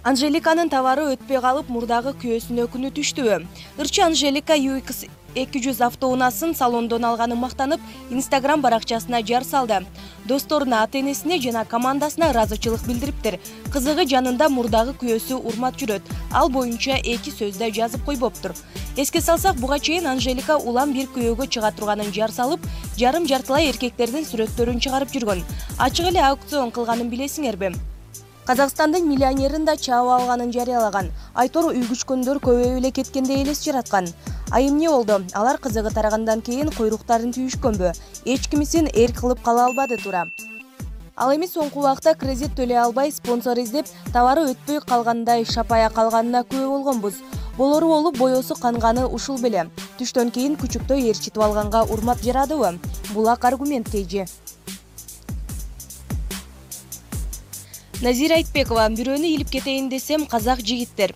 Анжеликанын товары өтпөй калып, мурдагы күйөөсүнө күнү түштүбү? Ырчы Анжелика UX 200 автоунаасын салондон алганын мактанып, Instagram баракчасына жар салды. Досторуна, ата-энесине жана командасына ыраазычылык билдириптир. Кызыгы жанында мурдагы күйөөсү Урмат жүрөт. Ал боюнча 2 сөздө жазып койбоптур. Эске салсак, буга чейин Анжелика улам бир күйөөгө чыга турганын жар салып, жарым-жартылай эркектердин сүрөттөрүн чыгарып жүргөн. Ачык эле аукцион кылганын билесиңерби? Казакстандын миллионерин да чаап алганын жарыялаган. Айтор үйгүчкөндөр көбөйүп эле кеткендей элес жараткан. А эмне болду? Алар кызыгы тарагандан кийин койруктарын түйүшкөнбү? Эч кимисин эрк кылып кала албады туура. Ал эми соңку убакта кредит төлөй албай, спонсор издеп, товары өтпөй калгандай шапая калганына күбө болгонбуз. Болору болуп, боёсу канганы ушул беле. Түштөн кийин күчүктөй ээрчитип алганга урмат жарадыбы? Булак аргумент кейжи. Назира Айтбекова: бирөөнү илип кетейин десем казак жигиттер.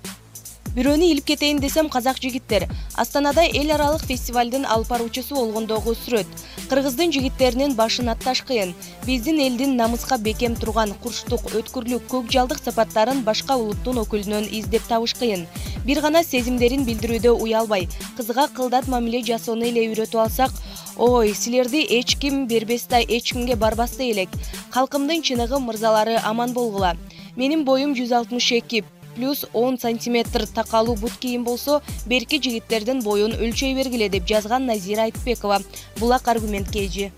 Астанада эл аралык фестивалдын алып баруучусу болгондогу сүрөт. Кыргыздын жигиттеринин башын атташ кыйын. Биздин элдин намыска бекем турган курчтук, өткүрлүк, көк жалдык сапаттарын башка улуттун өкүлүнөн издеп табыш кыйын. Бир гана сезимдерин билдирүүдө уялбай, кызга кылдат мамиле жасоону эле үйрөтүп алсак, ой, силерди эч ким бербес да эч кимге барбас да элек. Калкымдын чыныгы мырзалары аман болгула. Менин боюм 162 плюс 10 сантиметр такалуу бут кийим болсо, берки жигиттердин боюн өлчөй бергиле деп жазган Назира Айтбекова. Булак аргумент кейжи.